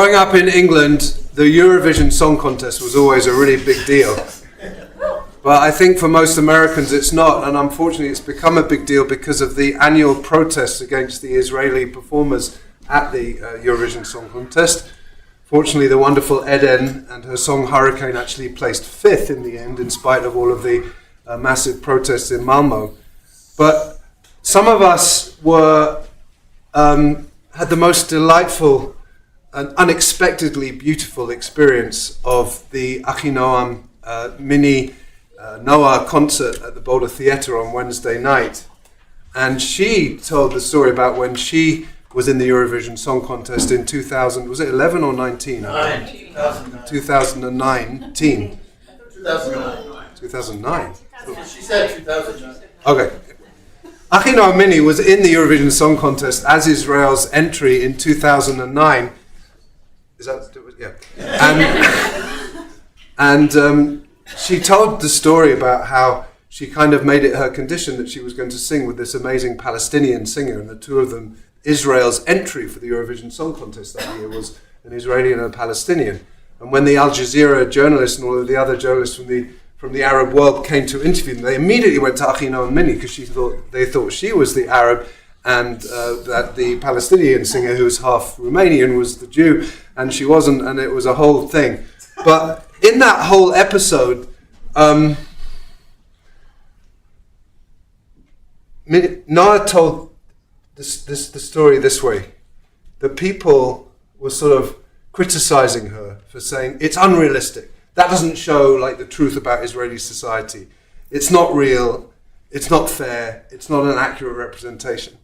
Growing up in England, the Eurovision Song Contest was always a really big deal. But I think for most Americans it's not, and unfortunately it's become a big deal because of the annual protests against the Israeli performers at the Eurovision Song Contest. Fortunately, the wonderful Eden and her song Hurricane actually placed 5th in the end, in spite of all of the massive protests in Malmo. But some of us had the most delightful and unexpectedly beautiful experience of the Achinoam mini Noah concert at the Boulder Theatre on Wednesday night. And she told the story about when she was in the Eurovision Song Contest in 2000, was it 11 or 19? 2009. 2019. 2009. She said 2009. Okay. Achinoam Mini was in the Eurovision Song Contest as Israel's entry in 2009. Is that, yeah. And she told the story about how she kind of made it her condition that she was going to sing with this amazing Palestinian singer, and the two of them, Israel's entry for the Eurovision Song Contest that year was an Israeli and a Palestinian. And when the Al Jazeera journalists and all of the other journalists from the Arab world came to interview them, they immediately went to Achinoam Mini because they thought she was the Arab, and that the Palestinian singer, who was half Romanian, was the Jew, and she wasn't, and it was a whole thing. But in that whole episode, Noah told the story this way: that people were sort of criticizing her for saying it's unrealistic. That doesn't show like the truth about Israeli society. It's not real. It's not fair. It's not an accurate representation.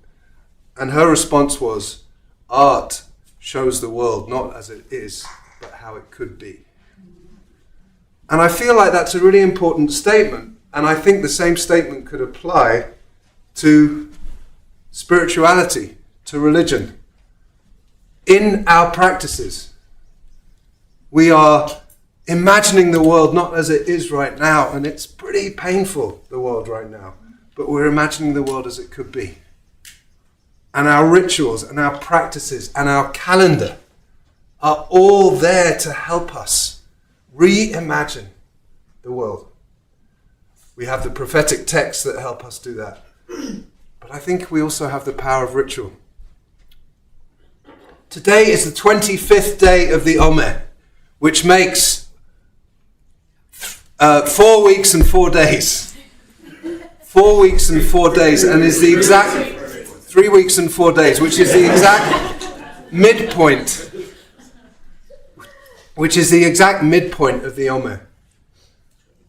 And her response was, art shows the world not as it is, but how it could be. And I feel like that's a really important statement. And I think the same statement could apply to spirituality, to religion. In our practices, we are imagining the world not as it is right now, and it's pretty painful, the world right now, but we're imagining the world as it could be. And our rituals and our practices and our calendar are all there to help us reimagine the world. We have the prophetic texts that help us do that. But I think we also have the power of ritual. Today is the 25th day of the Omer, which makes 4 weeks and 4 days. 4 weeks and 4 days, and is the exact 3 weeks and 4 days, which is the exact midpoint. Which is the exact midpoint of the Omer.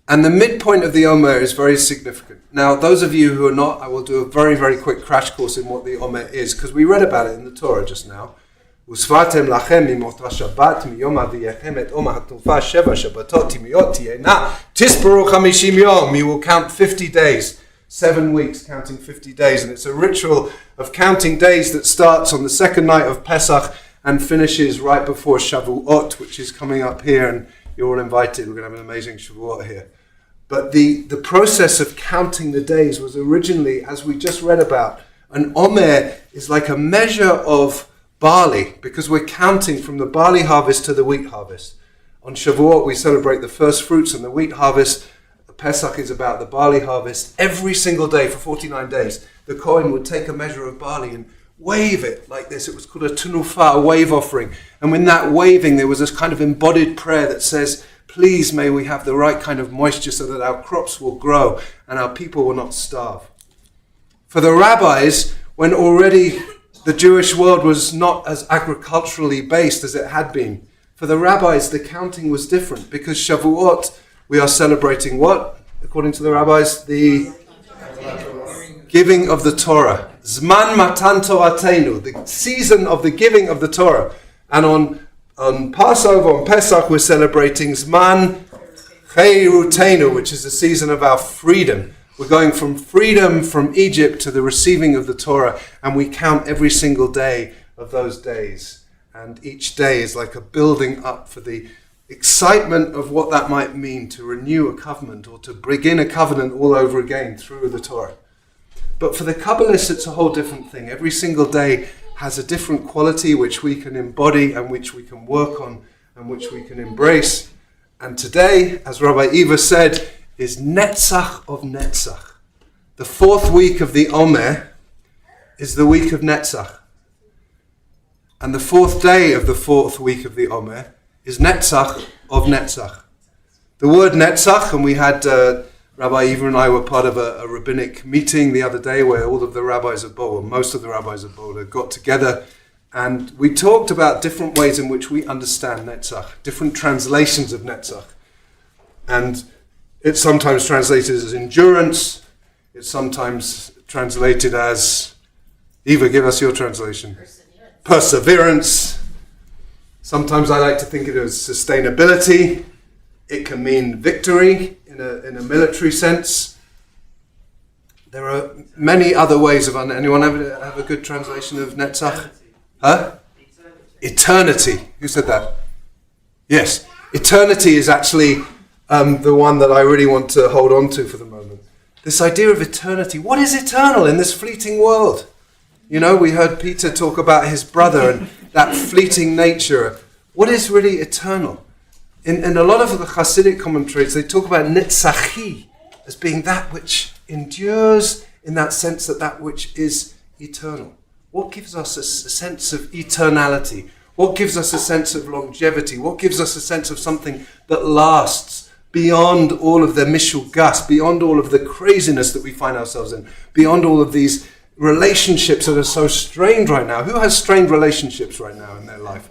And the midpoint of the Omer is very significant. Now, those of you who are not, I will do a very, very quick crash course in what the Omer is, because we read about it in the Torah just now. וספרתם לכם ממות השבת מיום אביכם את עומר התנופה 7 שבתות תמימות תהיינה תספרו 50 יום. You will count 50 days, 7 weeks, counting 50 days. And it's a ritual of counting days that starts on the second night of Pesach and finishes right before Shavuot, which is coming up here, and you're all invited. We're going to have an amazing Shavuot here. But the process of counting the days was originally, as we just read about, an Omer is like a measure of barley, because we're counting from the barley harvest to the wheat harvest. On Shavuot, we celebrate the first fruits and the wheat harvest. Pesach is about the barley harvest. Every single day for 49 days, the Kohen would take a measure of barley and wave it like this. It was called a tenufa, a wave offering. And in that waving, there was this kind of embodied prayer that says, please may we have the right kind of moisture so that our crops will grow and our people will not starve. For the rabbis, when already the Jewish world was not as agriculturally based as it had been, for the rabbis, the counting was different, because Shavuot, we are celebrating what? According to the rabbis, the giving of the Torah. Zman matan Toratenu, the season of the giving of the Torah. And on Passover, on Pesach, we're celebrating Zman Cheirutenu, which is the season of our freedom. We're going from freedom from Egypt to the receiving of the Torah, and we count every single day of those days. And each day is like a building up for the excitement of what that might mean to renew a covenant or to begin a covenant all over again through the Torah. But for the Kabbalists, it's a whole different thing. Every single day has a different quality which we can embody and which we can work on and which we can embrace. And today, as Rabbi Eva said, is Netzach of Netzach. The fourth week of the Omer is the week of Netzach. And the fourth day of the fourth week of the Omer is Netzach of Netzach. The word Netzach, and we had Rabbi Eva and I were part of a rabbinic meeting the other day where all of the rabbis of Boulder, most of the rabbis of Boulder, got together, and we talked about different ways in which we understand Netzach, different translations of Netzach. And it's sometimes translated as endurance, it's sometimes translated as, Eva, give us your translation. Perseverance. Sometimes I like to think of it as sustainability. It can mean victory in a military sense. There are many other ways of anyone have a good translation of Netzach? Huh? Eternity. Who said that? Yes. Eternity is actually the one that I really want to hold on to for the moment. This idea of eternity. What is eternal in this fleeting world? You know, we heard Peter talk about his brother and that fleeting nature. What is really eternal? In a lot of the Hasidic commentaries, they talk about Netzachi as being that which endures, in that sense that which is eternal. What gives us a sense of eternality? What gives us a sense of longevity? What gives us a sense of something that lasts beyond all of the mishul gas, beyond all of the craziness that we find ourselves in, beyond all of these relationships that are so strained right now? Who has strained relationships right now in their life?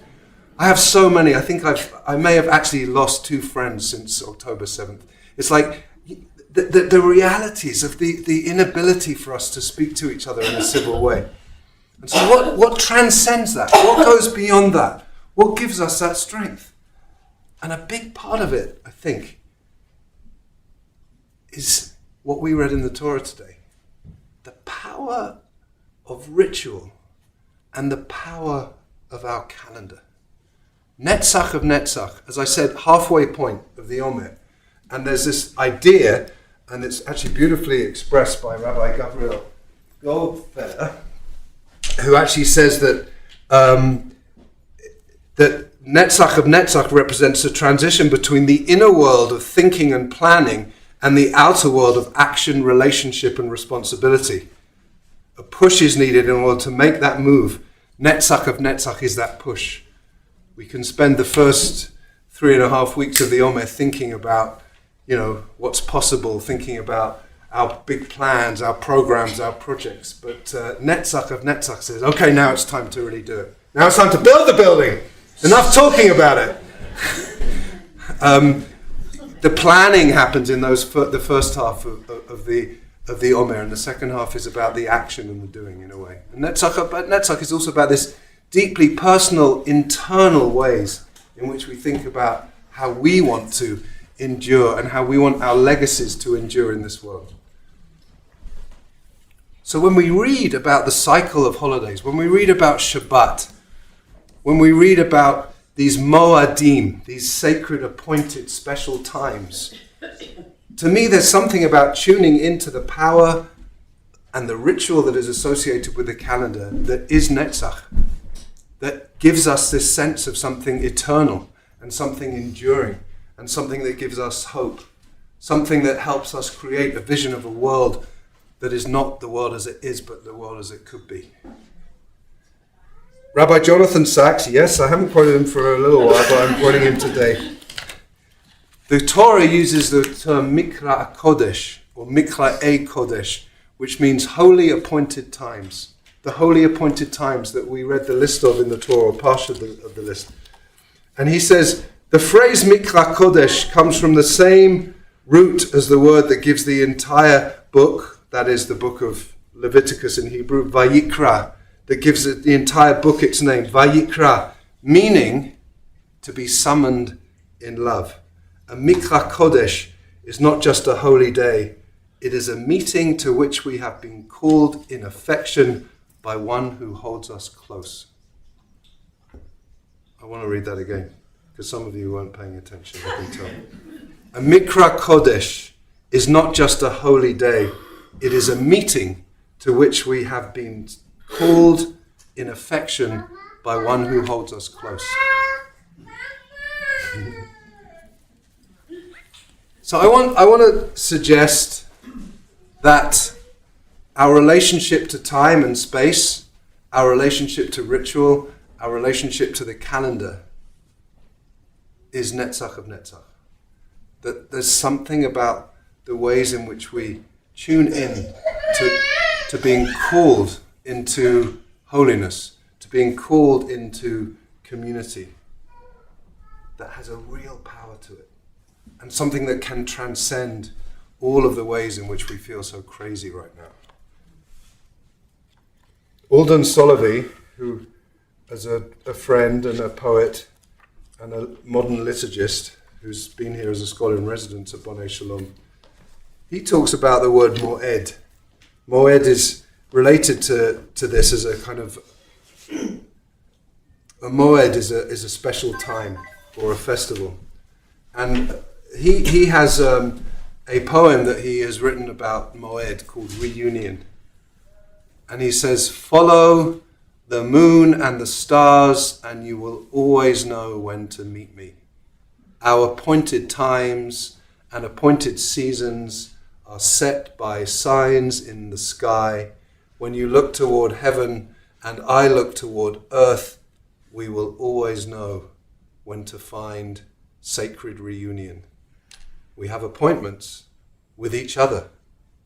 I have so many. I think I may have actually lost 2 friends since October 7th. It's like the realities of the inability for us to speak to each other in a civil way. And so what transcends that? What goes beyond that? What gives us that strength? And a big part of it, I think, is what we read in the Torah today. The power of ritual and the power of our calendar. Netzach of Netzach, as I said, halfway point of the Omer. And there's this idea, and it's actually beautifully expressed by Rabbi Gabriel Goldfeller, who actually says that that Netzach of Netzach represents a transition between the inner world of thinking and planning and the outer world of action, relationship, and responsibility. A push is needed in order to make that move. Netzach of Netzach is that push. We can spend the first 3.5 weeks of the Omer thinking about, what's possible, thinking about our big plans, our programs, our projects. But Netzach of Netzach says, okay, now it's time to really do it. Now it's time to build the building. Enough talking about it. The planning happens in the first half of the Omer, and the second half is about the action and the doing in a way. And Netzach is also about this deeply personal, internal ways in which we think about how we want to endure and how we want our legacies to endure in this world. So when we read about the cycle of holidays, when we read about Shabbat, when we read about these Moadim, these sacred appointed special times, to me there's something about tuning into the power and the ritual that is associated with the calendar that is Netzach, that gives us this sense of something eternal and something enduring and something that gives us hope, something that helps us create a vision of a world that is not the world as it is, but the world as it could be. Rabbi Jonathan Sachs, yes, I haven't quoted him for a little while, but I'm quoting him today. The Torah uses the term Mikra Kodesh, or Mikra Kodesh, which means holy appointed times. The holy appointed times that we read the list of in the Torah, or part of the list. And he says, the phrase Mikra Kodesh comes from the same root as the word that gives the entire book, that is the book of Leviticus in Hebrew, Vayikra, that gives the entire book its name, Vayikra, meaning to be summoned in love. A Mikra Kodesh is not just a holy day, it is a meeting to which we have been called in affection by one who holds us close. I want to read that again, because some of you weren't paying attention, I can tell. A Mikra Kodesh is not just a holy day, it is a meeting to which we have been called in affection by one who holds us close. So I want to suggest that our relationship to time and space, our relationship to ritual, our relationship to the calendar is Netzach of Netzach. That there's something about the ways in which we tune in to being called into holiness, to being called into community, that has a real power to it, and something that can transcend all of the ways in which we feel so crazy right now. Alden Solovey, who is a friend and a poet and a modern liturgist who's been here as a scholar in residence at Bonei Shalom, he talks about the word moed. Moed is related to this as a kind of... A moed is a special time or a festival. And he has a poem that he has written about moed called Reunion. And he says, "Follow the moon and the stars, and you will always know when to meet me. Our appointed times and appointed seasons are set by signs in the sky. When you look toward heaven and I look toward earth, we will always know when to find sacred reunion. We have appointments with each other,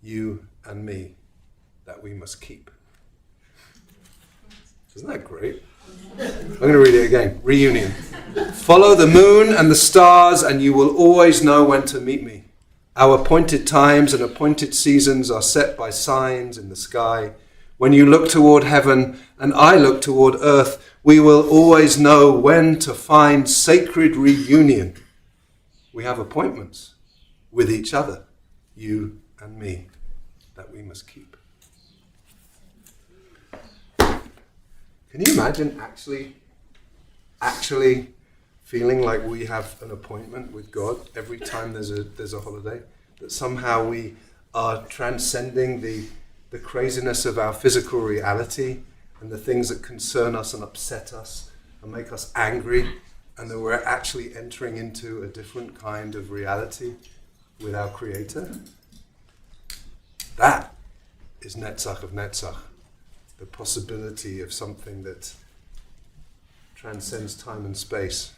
you and me, that we must keep." Isn't that great? I'm going to read it again. Reunion. "Follow the moon and the stars, and you will always know when to meet me. Our appointed times and appointed seasons are set by signs in the sky. When you look toward heaven and I look toward earth, we will always know when to find sacred reunion. We have appointments with each other, you and me, that we must keep." Can you imagine actually feeling like we have an appointment with God every time there's a holiday? That somehow we are transcending the craziness of our physical reality and the things that concern us and upset us and make us angry, and that we're actually entering into a different kind of reality with our Creator? That is Netzach of Netzach. The possibility of something that transcends time and space.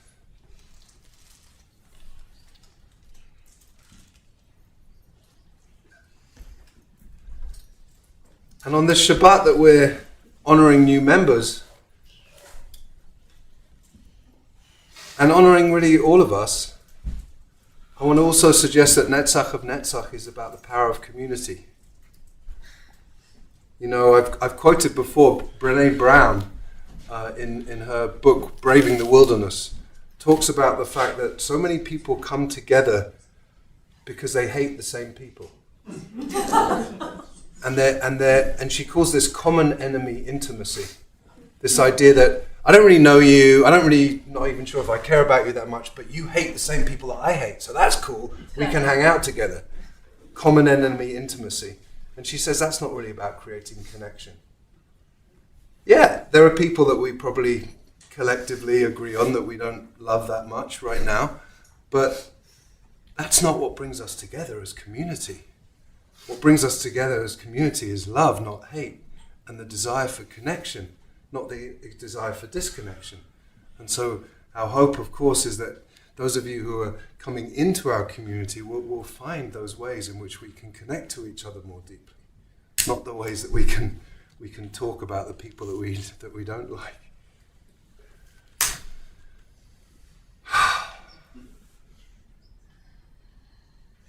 And on this Shabbat that we're honoring new members, and honoring really all of us, I want to also suggest that Netzach of Netzach is about the power of community. You know, I've quoted before Brené Brown in her book Braving the Wilderness, talks about the fact that so many people come together because they hate the same people. And she calls this common enemy intimacy. This idea that I don't really know you, not even sure if I care about you that much, but you hate the same people that I hate, so that's cool. We can hang out together. Common enemy intimacy. And she says that's not really about creating connection. Yeah, there are people that we probably collectively agree on that we don't love that much right now, but that's not what brings us together as community. What brings us together as community is love, not hate, and the desire for connection, not the desire for disconnection. And so our hope, of course, is that those of you who are coming into our community will find those ways in which we can connect to each other more deeply, not the ways that we can talk about the people that we don't like.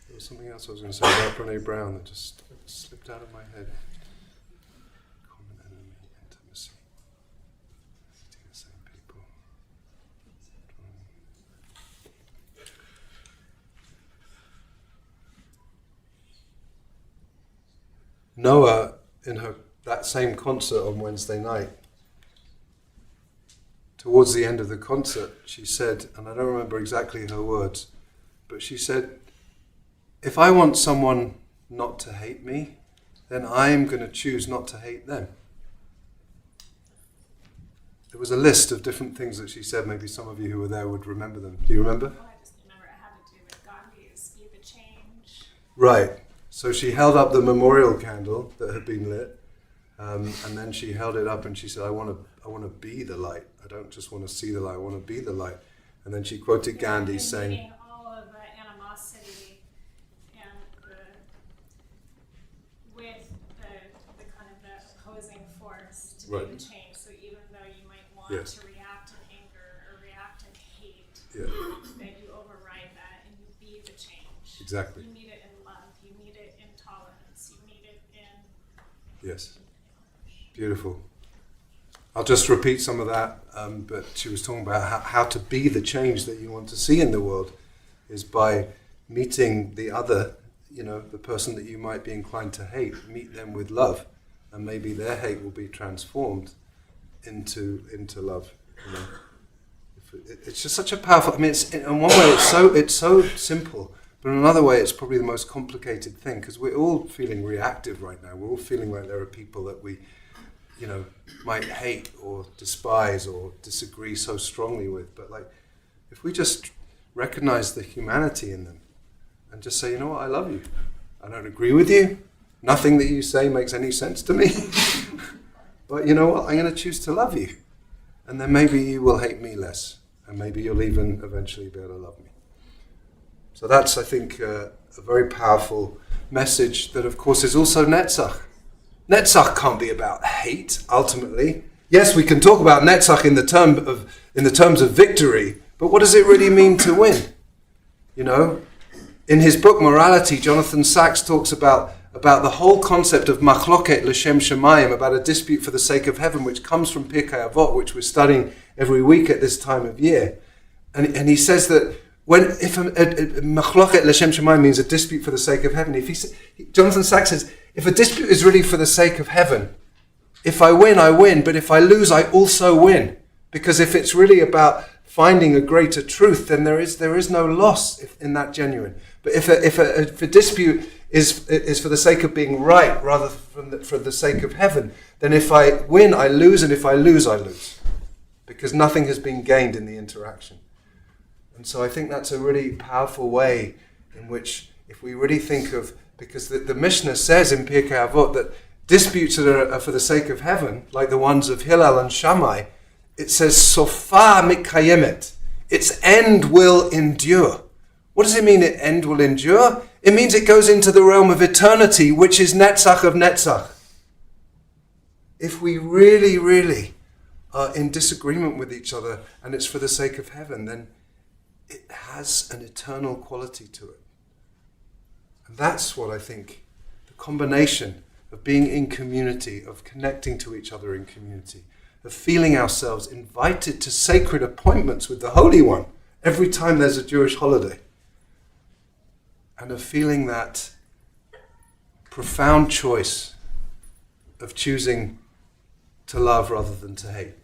There was something else I was going to say about Brené Brown that just slipped out of my head. Common enemy, intimacy. Hating the same people. Noah, in that same concert on Wednesday night, towards the end of the concert, she said, and I don't remember exactly her words, but she said, "If I want someone not to hate me, then I'm going to choose not to hate them." there was a list of different things that she said. Maybe some of you who were there would remember them. Do you remember? Oh, I just remember it had to do with Gandhi's Be the Change. Right. So she held up the memorial candle that had been lit, and then she held it up and she said, I want to be the light. I don't just want to see the light, I want to be the light. And then she quoted Gandhi saying, meeting all of the animosity and with the kind of the opposing force to Right. be the change. So even though you might want Yes. to react in anger or react in hate, yeah, that you override that and you be the change. exactly, You meet it in love, you meet it in tolerance, you meet it in... yes, beautiful. I'll just repeat some of that, but she was talking about how to be the change that you want to see in the world is by meeting the other, the person that you might be inclined to hate, meet them with love, and maybe their hate will be transformed into love. It's just such a powerful. I mean, in one way it's so simple, but in another way it's probably the most complicated thing because we're all feeling reactive right now. We're all feeling like there are people that we, might hate or despise or disagree so strongly with. But like, if we just recognize the humanity in them and just say, you know what, I love you. I don't agree with you. Nothing that you say makes any sense to me. But you know what, I'm going to choose to love you. And then maybe you will hate me less. And maybe you'll even eventually be able to love me. So that's, I think, a very powerful message that, of course, is also Netzach. Netzach can't be about hate, ultimately. Yes, we can talk about Netzach in the terms of victory, but what does it really mean to win? In his book Morality, Jonathan Sachs talks about the whole concept of machloket l'shem shemayim, about a dispute for the sake of heaven, which comes from Pirkei Avot, which we're studying every week at this time of year. And he says that if a machloket l'shem shemayim means a dispute for the sake of heaven, Jonathan Sachs says, if a dispute is really for the sake of heaven, if I win, I win, but if I lose, I also win. Because if it's really about finding a greater truth, then there is no loss in that genuine. But if a dispute is for the sake of being right rather than for the sake of heaven, then if I win, I lose, and if I lose, I lose. Because nothing has been gained in the interaction. And so I think that's a really powerful way in which, if we really think of, because the Mishnah says in Pirkei Avot that disputes that are for the sake of heaven, like the ones of Hillel and Shammai, it says, Sofa mikayemet, its end will endure. What does it mean, its end will endure? It means it goes into the realm of eternity, which is Netzach of Netzach. If we really, really are in disagreement with each other and it's for the sake of heaven, then it has an eternal quality to it. And that's what I think, the combination of being in community, of connecting to each other in community, of feeling ourselves invited to sacred appointments with the Holy One every time there's a Jewish holiday, and of feeling that profound choice of choosing to love rather than to hate,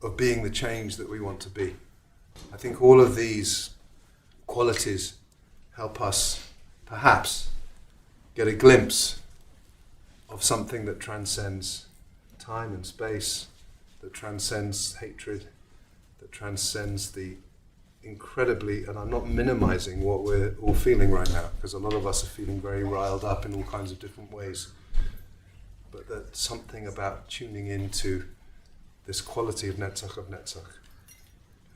of being the change that we want to be. I think all of these qualities help us perhaps get a glimpse of something that transcends time and space, that transcends hatred, that transcends the incredibly, and I'm not minimizing what we're all feeling right now, because a lot of us are feeling very riled up in all kinds of different ways, but that something about tuning into this quality of Netzach,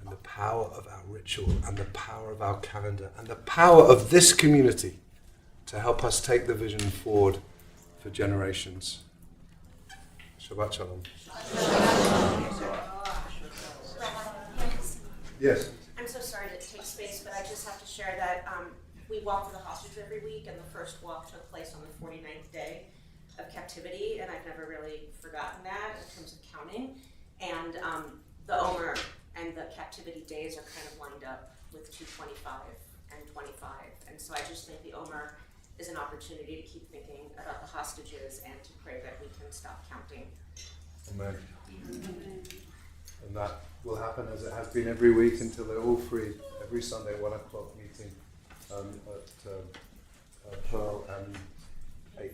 and the power of our ritual, and the power of our calendar, and the power of this community to help us take the vision forward for generations. Shabbat Shalom. Yes. I'm so sorry to take space, but I just have to share that we walk with the hostage every week, and the first walk took place on the 49th day of captivity, and I've never really forgotten that in terms of counting. And the Omer and the captivity days are kind of lined up with 225 and 25. And so I just think the Omer is an opportunity to keep thinking about the hostages and to pray that we can stop counting. Amen. And that will happen as it has been every week until they're all free. Every Sunday, 1 o'clock meeting at